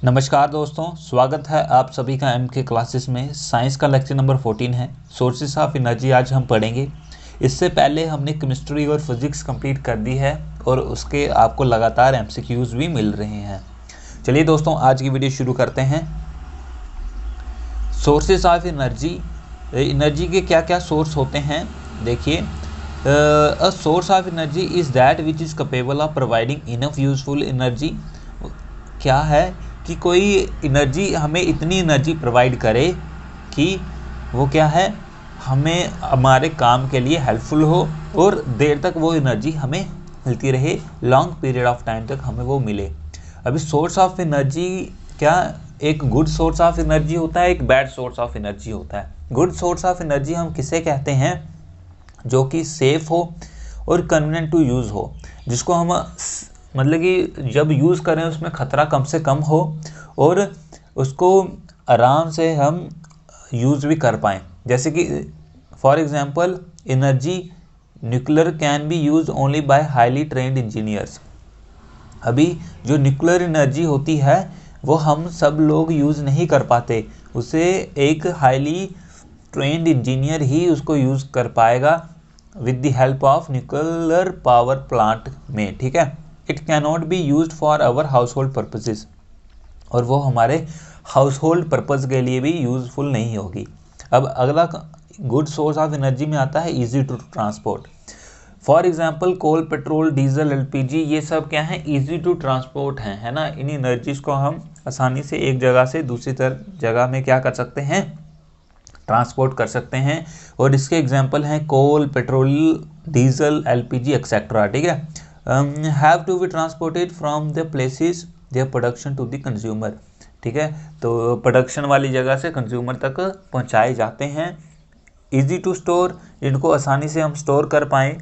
नमस्कार दोस्तों, स्वागत है आप सभी का एम के क्लासेस में। साइंस का लेक्चर नंबर 14 है, सोर्सेस ऑफ एनर्जी आज हम पढ़ेंगे। इससे पहले हमने केमिस्ट्री और फिजिक्स कंप्लीट कर दी है और उसके आपको लगातार एमसीक्यूज भी मिल रहे हैं। चलिए दोस्तों, आज की वीडियो शुरू करते हैं। सोर्सेस ऑफ एनर्जी, एनर्जी के क्या क्या सोर्स होते हैं। देखिए, a source of energy is that which is capable of providing enough useful energy. क्या है कि कोई एनर्जी हमें इतनी एनर्जी प्रोवाइड करे कि वो क्या है, हमें हमारे काम के लिए हेल्पफुल हो और देर तक वो एनर्जी हमें मिलती रहे, लॉन्ग पीरियड ऑफ टाइम तक हमें वो मिले। अभी सोर्स ऑफ एनर्जी क्या, एक गुड सोर्स ऑफ एनर्जी होता है, एक बैड सोर्स ऑफ एनर्जी होता है। गुड सोर्स ऑफ एनर्जी हम किसे कहते हैं? जो कि सेफ़ हो और कन्वीनियंट टू यूज़ हो, जिसको हम मतलब कि जब यूज़ करें उसमें ख़तरा कम से कम हो और उसको आराम से हम यूज़ भी कर पाएँ। जैसे कि for example, energy nuclear can be use only by highly trend engineers. अभी जो न्यूक्लियर एनर्जी होती है वो हम सब लोग यूज़ नहीं कर पाते, उसे एक हाईली ट्रेंड इंजीनियर ही उसको यूज़ कर पाएगा with the help of nuclear power plant में, ठीक है। It can not be use for our household purposes, और वो हमारे हाउस होल्ड पर्पज़ के लिए भी यूज़फुल नहीं होगी। अब अगला गुड सोर्स ऑफ एनर्जी में आता है easy to transport. For example, coal, petrol, diesel, LPG, ये सब क्या है, इजी टू ट्रांसपोर्ट हैं, है ना। इन एनर्जीज को हम आसानी से एक जगह से दूसरी जगह में क्या कर सकते हैं, ट्रांसपोर्ट कर सकते हैं। और इसके एग्जांपल हैं coal, petrol, diesel, LPG etcetera, ठीक है। Have to be transported from the places their production to the consumer, ठीक है। तो प्रोडक्शन वाली जगह से कंज्यूमर तक पहुंचाए जाते हैं। इजी टू स्टोर, इनको आसानी से हम स्टोर कर पाएँ,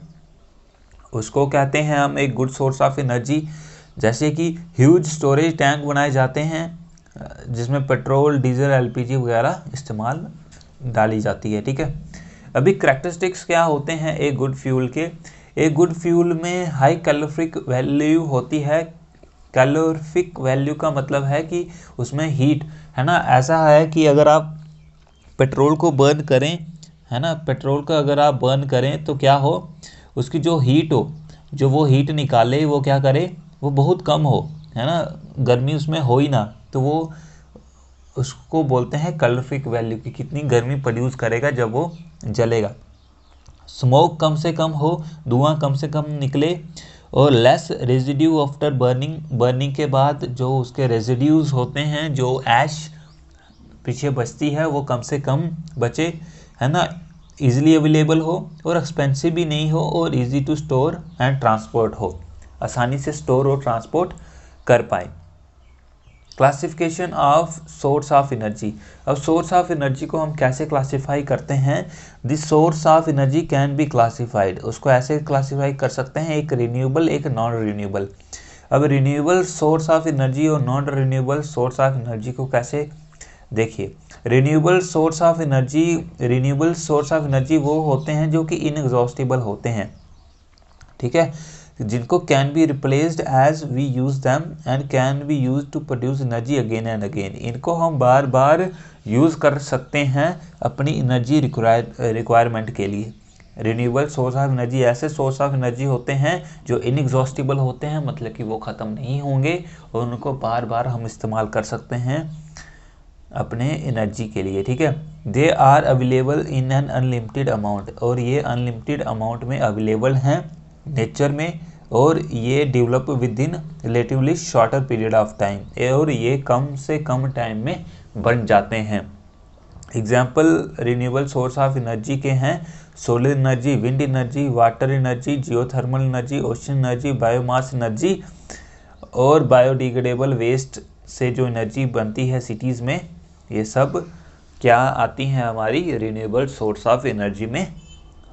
उसको कहते हैं हम एक गुड सोर्स ऑफ एनर्जी। जैसे कि ह्यूज स्टोरेज टैंक बनाए जाते हैं जिसमें पेट्रोल, डीजल, एलपीजी वगैरह इस्तेमाल डाली जाती है, ठीक है। अभी करैक्टरिस्टिक्स क्या होते हैं एक गुड फ्यूल के? एक गुड फ्यूल में हाई कैलोरिफिक वैल्यू होती है। कैलोरिफिक वैल्यू का मतलब है कि उसमें हीट, है ना। ऐसा है कि अगर आप पेट्रोल को बर्न करें, है ना, पेट्रोल को अगर आप बर्न करें तो क्या हो, उसकी जो हीट हो, जो वो हीट निकाले, वो क्या करे, वो बहुत कम हो, है ना, गर्मी उसमें हो ही ना, तो वो उसको बोलते हैं कैलोरिफिक वैल्यू की कितनी गर्मी प्रोड्यूस करेगा जब वो जलेगा। स्मोक कम से कम हो, धुआं कम से कम निकले, और less residue after burning, burning के बाद जो उसके रेजिड्यूज होते हैं, जो ऐश पीछे बचती है, वो कम से कम बचे, है ना। इजीली अवेलेबल हो और एक्सपेंसिव भी नहीं हो, और easy to store and transport हो, आसानी से स्टोर और ट्रांसपोर्ट कर पाए। Classification of source of energy. अब सोर्स ऑफ एनर्जी को हम कैसे क्लासीफाई करते हैं? This source of energy can be classified, उसको ऐसे क्लासीफाई कर सकते हैं, एक रिन्यूएबल, एक नॉन रिन्यूएबल। अब रिन्यूएबल सोर्स ऑफ एनर्जी और non renewable source of energy को कैसे, देखिए, रिन्यूएबल सोर्स ऑफ एनर्जी वो होते हैं जो कि इनएग्जॉस्टिबल होते हैं, ठीक है, जिनको can be replaced as we use them and can be use to produce energy again and again. इनको हम बार बार यूज़ कर सकते हैं अपनी एनर्जी रिक्वायरमेंट के लिए। रिन्यूएबल सोर्स ऑफ एनर्जी ऐसे सोर्स ऑफ एनर्जी होते हैं जो इनएग्जॉस्टिबल होते हैं, मतलब कि वो ख़त्म नहीं होंगे और उनको बार बार हम इस्तेमाल कर सकते हैं अपने एनर्जी के लिए, ठीक है। They are available in an unlimited amount, और ये अनलिमिटेड अमाउंट में अवेलेबल हैं नेचर में, और ये develop within relatively shorter period of time, और ये कम से कम टाइम में बन जाते हैं। Example renewable source of energy के हैं solar energy, wind energy, water energy, geothermal energy, ocean energy, biomass energy, और बायोडिग्रेडेबल वेस्ट से जो एनर्जी बनती है सिटीज़ में, ये सब क्या आती हैं, हमारी रिन्यूएबल सोर्स ऑफ एनर्जी में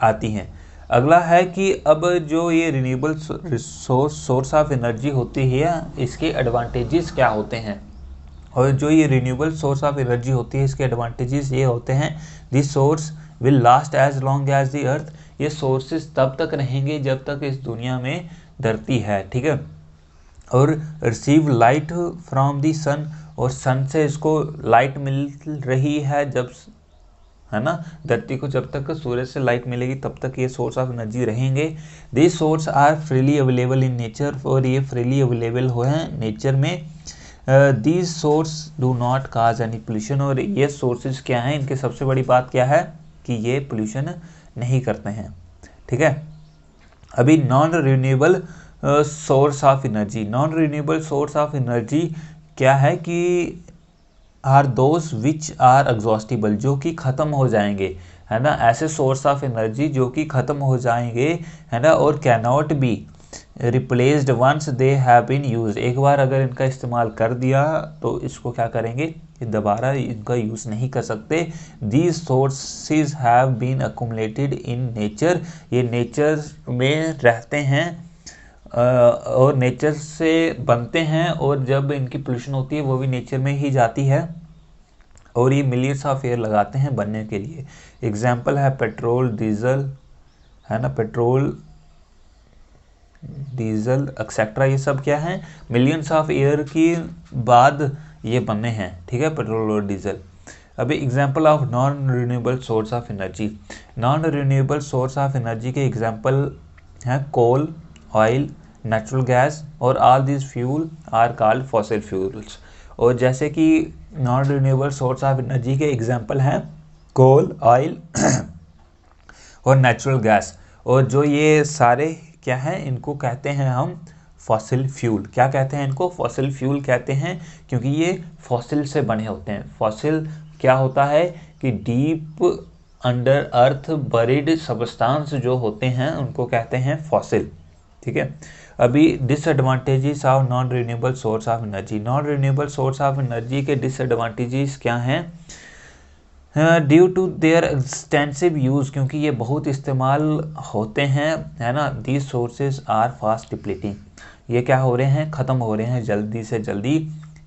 आती हैं। अगला है कि अब जो ये रिन्यूएबल सोर्स ऑफ एनर्जी होती है, इसके एडवांटेजेस क्या होते हैं? और जो ये रिन्यूएबल सोर्स ऑफ एनर्जी होती है, इसके एडवांटेजेस ये होते हैं, this source will last as long as the earth. ये सोर्सेज तब तक रहेंगे जब तक इस दुनिया में धरती है, ठीक है। और रिसीव लाइट फ्रॉम द सन, और सन से इसको लाइट मिल रही है जब, है ना, धरती को जब तक सूरज से लाइट मिलेगी तब तक ये सोर्स ऑफ एनर्जी रहेंगे। This source are freely available in nature, और ये फ्रीली अवेलेबल हुए हैं नेचर में। These source do not cause any pollution, और ये सोर्सेज क्या हैं, इनकी सबसे बड़ी बात क्या है कि ये पोल्यूशन नहीं करते हैं। ठीक है, अभी non renewable source of energy, non renewable source of energy क्या है कि are those which are exhaustible, जो कि ख़त्म हो जाएंगे, है ना, ऐसे सोर्स ऑफ एनर्जी जो कि ख़त्म हो जाएंगे, है ना, और can not be replaced once they have been use, एक बार अगर इनका इस्तेमाल कर दिया तो इसको क्या करेंगे, दोबारा इनका यूज़ नहीं कर सकते। These sources have been accumulated in nature, ये नेचर में रहते हैं और नेचर से बनते हैं, और जब इनकी पोल्यूशन होती है वो भी नेचर में ही जाती है, और ये मिलियंस ऑफ ईयर लगाते हैं बनने के लिए। एग्जाम्पल है पेट्रोल, डीजल, है ना, पेट्रोल, डीजल एक्सेट्रा, ये सब क्या है, मिलियंस ऑफ ईयर की बाद ये बने हैं। ठीक है, पेट्रोल और डीजल। अभी example of non renewable source of energy, non renewable source of energy के एग्जाम्पल हैं कोल, ऑयल, नेचुरल गैस, और all this fuel are called fossil fuels. और जैसे कि non renewable source of energy के example हैं coal, oil और natural gas, और जो ये सारे क्या हैं, इनको कहते हैं हम फॉसिल फ्यूल। क्या कहते हैं इनको, फॉसिल फ्यूल कहते हैं, क्योंकि ये फॉसिल से बने होते हैं। फॉसिल क्या होता है कि डीप अंडर अर्थ बरीड सबस्टांस जो होते हैं उनको कहते हैं फॉसिल। ठीक है, अभी disadvantages of non renewable source of energy, non renewable source of energy के डिसएडवांटेजेस क्या हैं, due to their extensive use, क्योंकि ये बहुत इस्तेमाल होते हैं, है ना, these sources are fast depleting, ये क्या हो रहे हैं, ख़त्म हो रहे हैं जल्दी से जल्दी।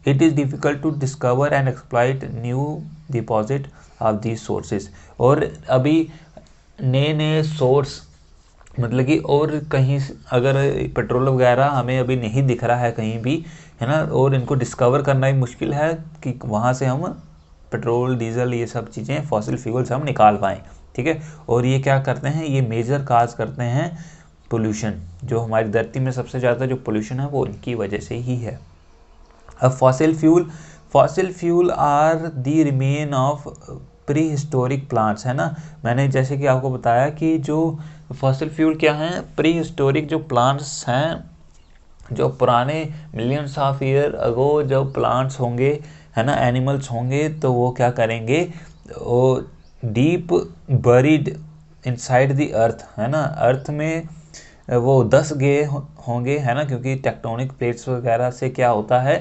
It is difficult to discover and exploit new deposit of these sources, और अभी नए नए सोर्स, मतलब कि और कहीं अगर पेट्रोल वगैरह हमें अभी नहीं दिख रहा है कहीं भी, है ना, और इनको डिस्कवर करना भी मुश्किल है कि वहाँ से हम पेट्रोल, डीजल, ये सब चीज़ें फॉसिल फ्यूल्स हम निकाल पाएँ। ठीक है, और ये क्या करते हैं, ये मेजर काज करते हैं पोल्यूशन, जो हमारी धरती में सबसे ज़्यादा जो पोल्यूशन है वो इनकी वजह से ही है। अब fossil fuel are the remain of prehistoric plants, है ना, मैंने जैसे कि आपको बताया कि जो फॉसिल फ्यूल क्या हैं, प्री हिस्टोरिक जो प्लांट्स हैं, जो पुराने मिलियंस ऑफ ईयर अगो जब प्लांट्स होंगे, है ना, एनिमल्स होंगे, तो वो क्या करेंगे, वो deep buried inside the earth, है ना, अर्थ में वो दस गए होंगे, है ना, क्योंकि टेक्टोनिक प्लेट्स वगैरह से क्या होता है,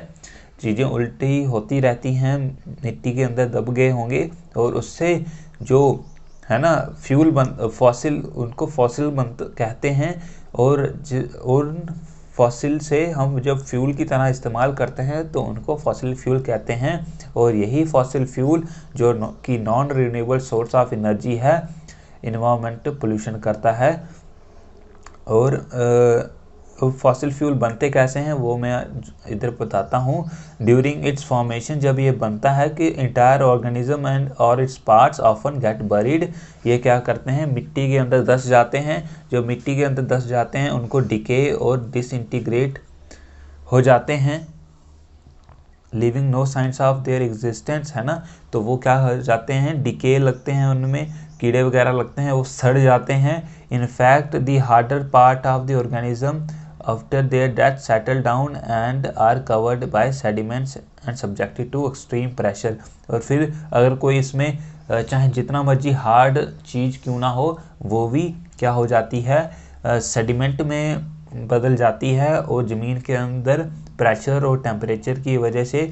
चीज़ें उल्टी होती रहती हैं, मिट्टी के अंदर दब गए होंगे, और उससे जो, है ना, फ्यूल फॉसिल, उनको फॉसिल कहते हैं, और फॉसिल से हम जब फ्यूल की तरह इस्तेमाल करते हैं तो उनको फॉसिल फ्यूल कहते हैं। और यही फॉसिल फ्यूल जो कि non renewable source of energy है, इन्वायरमेंट पोल्यूशन करता है। और फॉसिल फ्यूल बनते कैसे हैं वो मैं इधर बताता हूँ। ड्यूरिंग इट्स फॉर्मेशन, जब ये बनता है कि इंटायर ऑर्गेनिज्म एंड और its parts often get buried, ये क्या करते हैं, मिट्टी के अंदर धंस जाते हैं। जो मिट्टी के अंदर धंस जाते हैं उनको डिके और डिसइंटीग्रेट हो जाते हैं, leaving no signs of their existence, है ना। तो वो क्या हो जाते हैं, डिके लगते हैं, उनमें कीड़े वगैरह लगते हैं, वो सड़ जाते हैं। In fact the harder part of the organism after their death settle down and are covered by sediments and subjected to extreme pressure. और फिर अगर कोई इसमें चाहे जितना मर्जी हार्ड चीज़ क्यों ना हो, वो भी क्या हो जाती है, सेडिमेंट में बदल जाती है, और ज़मीन के अंदर प्रेशर और टेम्परेचर की वजह से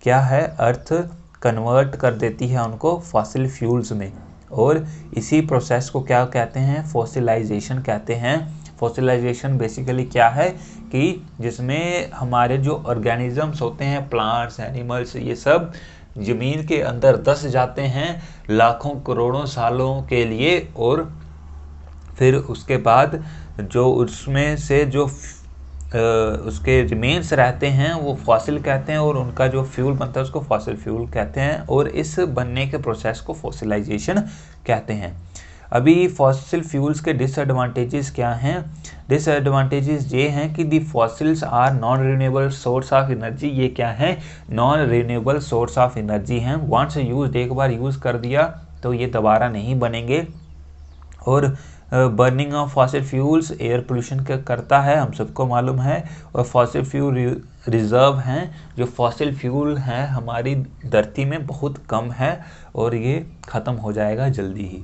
क्या है, अर्थ कन्वर्ट कर देती है उनको फॉसिल फ्यूल्स में। और इसी प्रोसेस को क्या कहते हैं, फॉसिलाइजेशन कहते हैं। फॉसिलाइजेशन बेसिकली क्या है कि जिसमें हमारे जो ऑर्गेनिजम्स होते हैं, प्लांट्स, एनिमल्स, ये सब ज़मीन के अंदर धंस जाते हैं लाखों करोड़ों सालों के लिए, और फिर उसके बाद जो उसमें से जो उसके रिमेन्स रहते हैं वो फॉसिल कहते हैं, और उनका जो फ्यूल बनता है उसको फॉसिल फ्यूल कहते हैं, और इस बनने के प्रोसेस को फॉसिलाइजेशन कहते हैं। अभी फॉसिल फ्यूल्स के डिसएडवांटेजेस क्या हैं? डिसएडवांटेजेस ये हैं कि the fossils are non renewable source of energy. ये क्या है? Non renewable source of energy हैं। वंस यूज, एक बार यूज़ कर दिया तो ये दोबारा नहीं बनेंगे। और burning of fossil fuels air pollution करता है, हम सबको मालूम है। और फॉसिल फ्यूल रिजर्व हैं, जो फॉसिल फ्यूल हैं हमारी धरती में बहुत कम है और ये ख़त्म हो जाएगा जल्दी ही।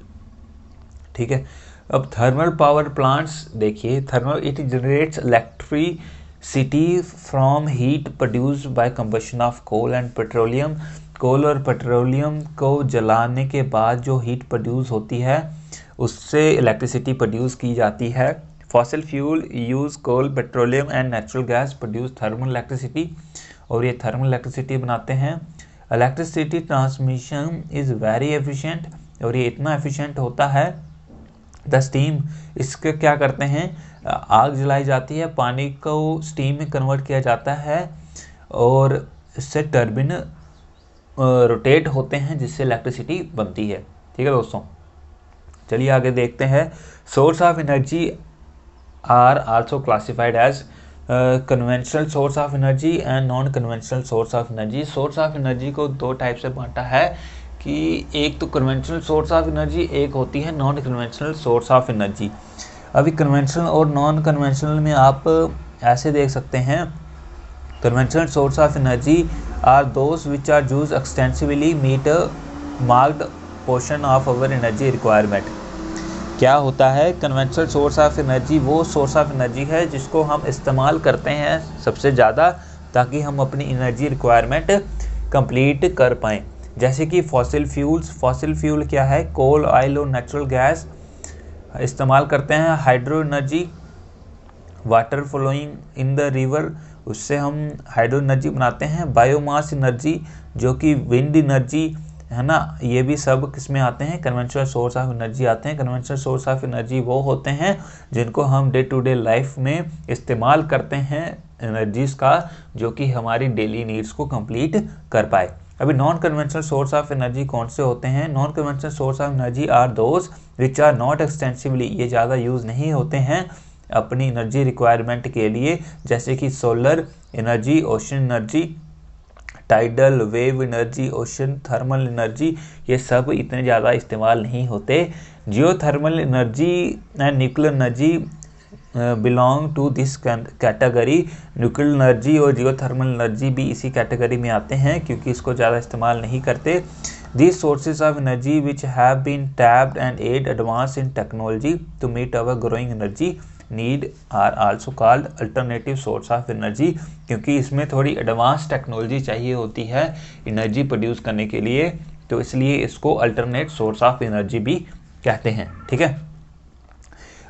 ठीक है। अब थर्मल पावर प्लांट्स देखिए, thermal it generates electricity from heat produced by combustion of coal and petroleum. Coal और पेट्रोलियम को जलाने के बाद जो हीट प्रोड्यूस होती है उससे इलेक्ट्रिसिटी प्रोड्यूस की जाती है। Fossil fuel use coal, petroleum and natural gas produce thermal electricity, और ये थर्मल इलेक्ट्रिसिटी बनाते हैं। Electricity transmission is very efficient, और ये इतना एफिशिएंट होता है। द स्टीम, इसके क्या करते हैं, आग जलाई जाती है, पानी को स्टीम में कन्वर्ट किया जाता है, और इससे टर्बिन रोटेट होते हैं जिससे इलेक्ट्रिसिटी बनती है। ठीक है दोस्तों, चलिए आगे देखते हैं। Source of energy are also classified as conventional source of energy and non conventional source of energy. Source of energy को दो टाइप से बांटा है कि एक तो कन्वेंशनल सोर्स ऑफ एनर्जी, एक होती है non conventional source of energy. अभी कन्वेंशनल और नॉन कन्वेंशनल में आप ऐसे देख सकते हैं, conventional source of energy are those which are used extensively meet marked portion of our energy requirement. क्या होता है? कन्वेंशनल सोर्स ऑफ एनर्जी वो सोर्स ऑफ एनर्जी है जिसको हम इस्तेमाल करते हैं सबसे ज़्यादा, ताकि हम अपनी एनर्जी रिक्वायरमेंट कंप्लीट कर पाएँ। जैसे कि फॉसिल फ्यूल्स, फॉसिल फ्यूल क्या है? कोल, ऑयल और नेचुरल गैस इस्तेमाल करते हैं। Hydro energy, water flowing in the river, उससे हम हाइड्रो एनर्जी बनाते हैं। बायोमास एनर्जी जो कि विंड एनर्जी है ना, ये भी सब किसमें आते हैं? कन्वेंशनल सोर्स ऑफ एनर्जी आते हैं। कन्वेंशनल सोर्स ऑफ एनर्जी वो होते हैं जिनको हम डे टू डे लाइफ में इस्तेमाल करते हैं, एनर्जीज का, जो कि हमारी डेली नीड्स को कंप्लीट कर पाए। अभी non conventional source of energy कौन से होते हैं? Non conventional source of energy are those which are not extensively, ये ज़्यादा यूज़ नहीं होते हैं अपनी एनर्जी रिक्वायरमेंट के लिए, जैसे कि solar energy, ocean energy, tidal wave energy, ocean thermal energy, ये सब इतने ज़्यादा इस्तेमाल नहीं होते। Geothermal energy and nuclear energy belong to this category. Nuclear energy और जियोथर्मल एनर्जी भी इसी कैटेगरी में आते हैं क्योंकि इसको ज़्यादा इस्तेमाल नहीं करते। These sources of energy which have been tapped and aid advance in technology to meet our growing energy need are also called alternative source of energy, क्योंकि इसमें थोड़ी एडवांस टेक्नोलॉजी चाहिए होती है एनर्जी प्रोड्यूस करने के लिए, तो इसलिए इसको अल्टरनेट सोर्स ऑफ एनर्जी भी कहते हैं। ठीक है।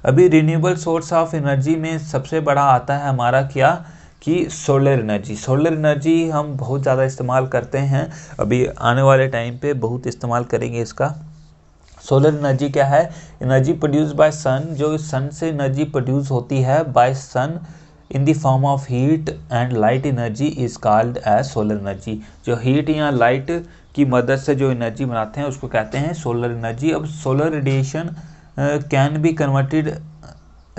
अभी रिन्यूएबल सोर्स ऑफ एनर्जी में सबसे बड़ा आता है हमारा क्या कि सोलर एनर्जी। सोलर एनर्जी हम बहुत ज़्यादा इस्तेमाल करते हैं, अभी आने वाले टाइम पे बहुत इस्तेमाल करेंगे इसका। सोलर एनर्जी क्या है? एनर्जी प्रोड्यूस बाय सन, जो सन से एनर्जी प्रोड्यूस होती है by sun in the form of heat and light energy is called as solar energy. जो हीट या लाइट की मदद से जो एनर्जी बनाते हैं उसको कहते हैं सोलर एनर्जी। अब solar radiation can be converted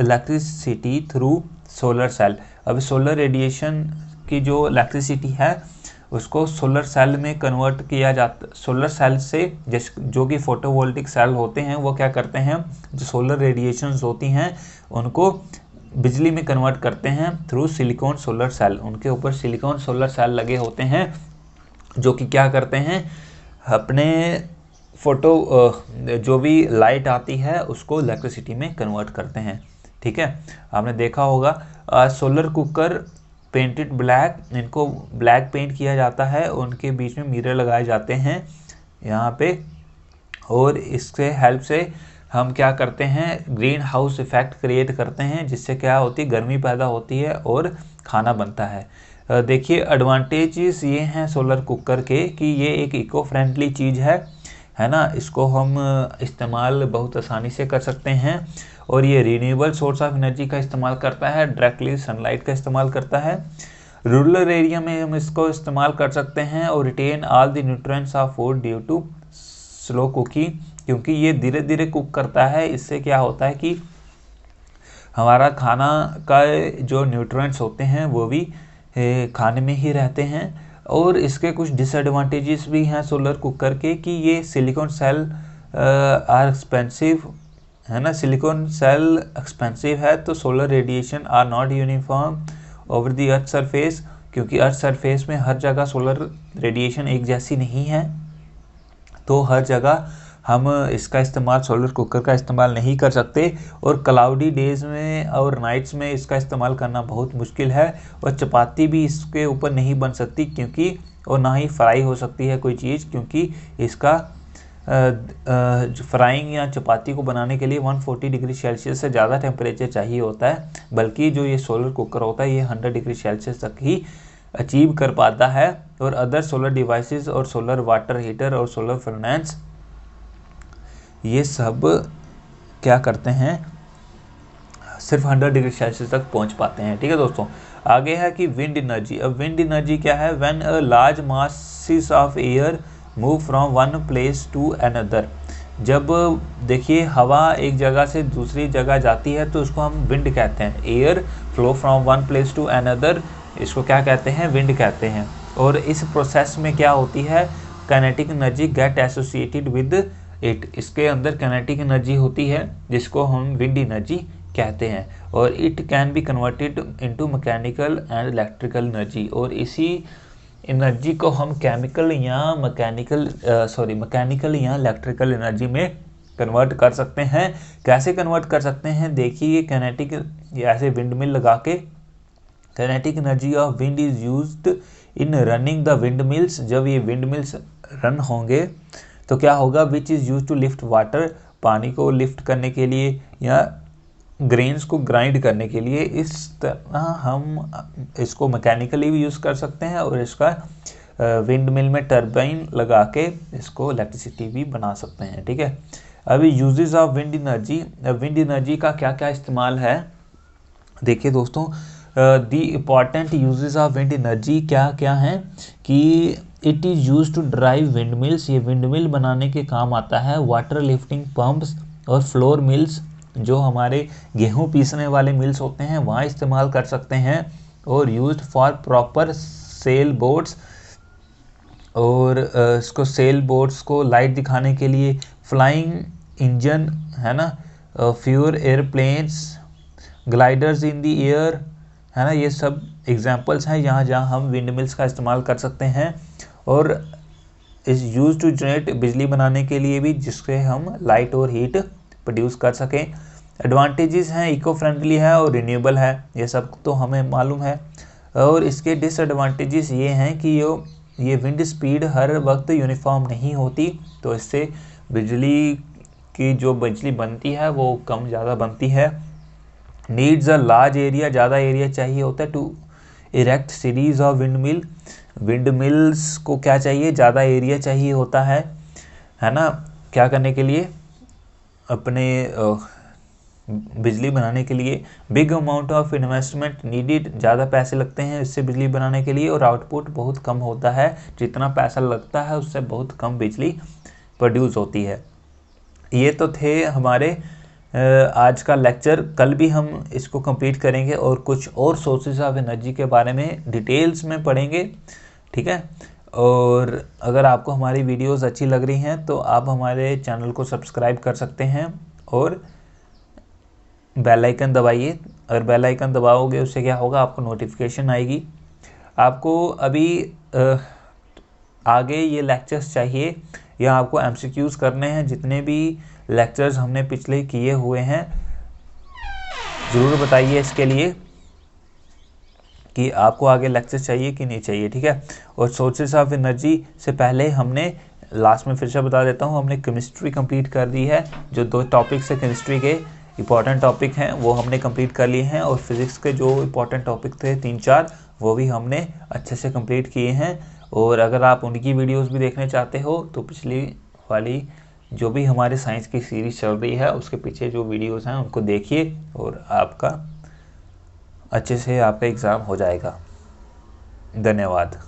electricity through solar cell. अब सोलर रेडिएशन की जो इलेक्ट्रिसिटी है उसको सोलर सेल में कन्वर्ट किया जाता। सोलर सेल से जो कि फोटोवोल्टिक सेल होते हैं वो क्या करते हैं, जो सोलर रेडिएशंस होती हैं उनको बिजली में कन्वर्ट करते हैं थ्रू सिलिकॉन सोलर सेल। उनके ऊपर सिलिकॉन सोलर सेल लगे होते हैं जो कि क्या करते हैं, अपने जो भी लाइट आती है उसको इलेक्ट्रिसिटी में कन्वर्ट करते हैं। ठीक है। आपने देखा होगा सोलर कुकर पेंटेड ब्लैक, इनको ब्लैक पेंट किया जाता है, उनके बीच में मिरर लगाए जाते हैं यहाँ पे, और इसके हेल्प से हम क्या करते हैं, ग्रीन हाउस इफेक्ट क्रिएट करते हैं, जिससे क्या होती है, गर्मी पैदा होती है और खाना बनता है। देखिए एडवांटेजेस ये हैं सोलर कुकर के कि ये एक इको फ्रेंडली चीज़ है ना, इसको हम इस्तेमाल बहुत आसानी से कर सकते हैं और ये रिन्यूएबल सोर्स ऑफ एनर्जी का इस्तेमाल करता है, डायरेक्टली सनलाइट का इस्तेमाल करता है। रूरल एरिया में हम इसको इस्तेमाल कर सकते हैं और retain all the nutrients of food due to slow cooking, क्योंकि ये धीरे धीरे कुक करता है। इससे क्या होता है कि हमारा खाना का जो न्यूट्रिएंट्स होते हैं वो भी खाने में ही रहते हैं। और इसके कुछ डिसएडवांटेजेस भी हैं सोलर कुकर के, कि ये सिलिकॉन सेल आर एक्सपेंसिव, है ना, सिलिकॉन सेल एक्सपेंसिव है। तो solar radiation are not uniform over the earth surface, क्योंकि अर्थ सरफेस में हर जगह सोलर रेडिएशन एक जैसी नहीं है, तो हर जगह हम इसका इस्तेमाल, सोलर कुकर का इस्तेमाल नहीं कर सकते। और क्लाउडी डेज में और नाइट्स में इसका इस्तेमाल करना बहुत मुश्किल है। और चपाती भी इसके ऊपर नहीं बन सकती, क्योंकि और ना ही फ्राई हो सकती है कोई चीज़, क्योंकि इसका फ्राइंग या चपाती को बनाने के लिए 140 डिग्री सेल्सियस से ज़्यादा टेम्परेचर चाहिए होता है। बल्कि जो ये सोलर कुकर होता है ये 100 डिग्री सेल्सियस तक ही अचीव कर पाता है। और अदर सोलर डिवाइसेस और सोलर वाटर हीटर और सोलर फर्नेस ये सब क्या करते हैं, सिर्फ 100 डिग्री सेल्सियस तक पहुंच पाते हैं। ठीक है दोस्तों, आगे है कि विंड एनर्जी। अब विंड एनर्जी क्या है? When a large masses of air move from one place to another. जब देखिए हवा एक जगह से दूसरी जगह जाती है तो उसको हम विंड कहते हैं। Air flow from one place to another, इसको क्या कहते हैं? विंड कहते हैं। और इस प्रोसेस में क्या होती है? Kinetic energy get associated with it. इसके अंदर काइनेटिक एनर्जी होती है जिसको हम विंड एनर्जी कहते हैं। और it can be converted into mechanical and electrical energy. और इसी एनर्जी को हम मैकेनिकल या इलेक्ट्रिकल एनर्जी में कन्वर्ट कर सकते हैं। कैसे कन्वर्ट कर सकते हैं? देखिए, काइनेटिक ऐसे विंड मिल लगा के, kinetic energy of wind is used in running the windmills. जब ये विंड मिल्स रन होंगे तो क्या होगा? Which is use to lift water, पानी को लिफ्ट करने के लिए या ग्रेन्स को ग्राइंड करने के लिए। इस तरह हम इसको मैकेनिकली भी यूज़ कर सकते हैं और इसका विंड मिल में टरबाइन लगा के इसको इलेक्ट्रिसिटी भी बना सकते हैं। ठीक है, अभी uses of wind energy. Wind energy का क्या क्या इस्तेमाल है? देखिए दोस्तों, the important uses of wind energy क्या क्या हैं कि it is use to drive windmills, ये विंड मिल बनाने के काम आता है। वाटर लिफ्टिंग पंप्स और फ्लोर मिल्स, जो हमारे गेहूं पीसने वाले मिल्स होते हैं वहाँ इस्तेमाल कर सकते हैं। और used for proper sail boats, और इसको सेल बोट्स को लाइट दिखाने के लिए, फ्लाइंग इंजन, है ना, for airplanes, gliders in the air, है ना, ये सब एग्जांपल्स हैं यहाँ जहाँ हम विंड मिल्स का इस्तेमाल कर सकते हैं। और इस यूज टू जनरेट, बिजली बनाने के लिए भी, जिससे हम लाइट और हीट प्रोड्यूस कर सकें। एडवांटेजेस हैं, इको फ्रेंडली है और रिन्यूएबल है, ये सब तो हमें मालूम है। और इसके डिसएडवांटेजेस ये हैं कि ये विंड स्पीड हर वक्त यूनिफॉर्म नहीं होती, तो इससे बिजली की जो बिजली बनती है वो कम ज़्यादा बनती है। नीड्स अ लार्ज एरिया, ज़्यादा एरिया चाहिए होता है to erect series of windmill. Windmills को क्या चाहिए? ज़्यादा एरिया चाहिए होता है ना, क्या करने के लिए? अपने बिजली बनाने के लिए। Big amount of investment needed, ज़्यादा पैसे लगते हैं इससे बिजली बनाने के लिए। और आउटपुट बहुत कम होता है, जितना पैसा लगता है उससे बहुत कम बिजली प्रोड्यूस होती है। ये तो थे हमारे आज का लेक्चर। कल भी हम इसको कंप्लीट करेंगे और कुछ और सोर्सेज ऑफ एनर्जी के बारे में डिटेल्स में पढ़ेंगे। ठीक है, और अगर आपको हमारी वीडियोस अच्छी लग रही हैं तो आप हमारे चैनल को सब्सक्राइब कर सकते हैं और बेल आइकन दबाइए। अगर बेल आइकन दबाओगे उससे क्या होगा? आपको नोटिफिकेशन आएगी। आपको अभी आगे ये लेक्चर्स चाहिए या आपको एमसीक्यूज़ करने हैं, जितने भी लेक्चर्स हमने पिछले किए हुए हैं ज़रूर बताइए इसके लिए कि आपको आगे लेक्चर चाहिए कि नहीं चाहिए। ठीक है, और सोर्सेस ऑफ एनर्जी से पहले हमने लास्ट में फिर से बता देता हूँ, हमने केमिस्ट्री कंप्लीट कर दी है। जो 2 टॉपिक्स है केमिस्ट्री के इंपॉर्टेंट टॉपिक हैं वो हमने कंप्लीट कर लिए हैं। और फिज़िक्स के जो इंपॉर्टेंट टॉपिक थे 3-4 वो भी हमने अच्छे से कंप्लीट किए हैं। और अगर आप उनकी वीडियोस भी देखने चाहते हो तो पिछली वाली जो भी हमारे साइंस की सीरीज चल रही है उसके पीछे जो वीडियोस हैं उनको देखिए और आपका अच्छे से आपका एग्ज़ाम हो जाएगा। धन्यवाद।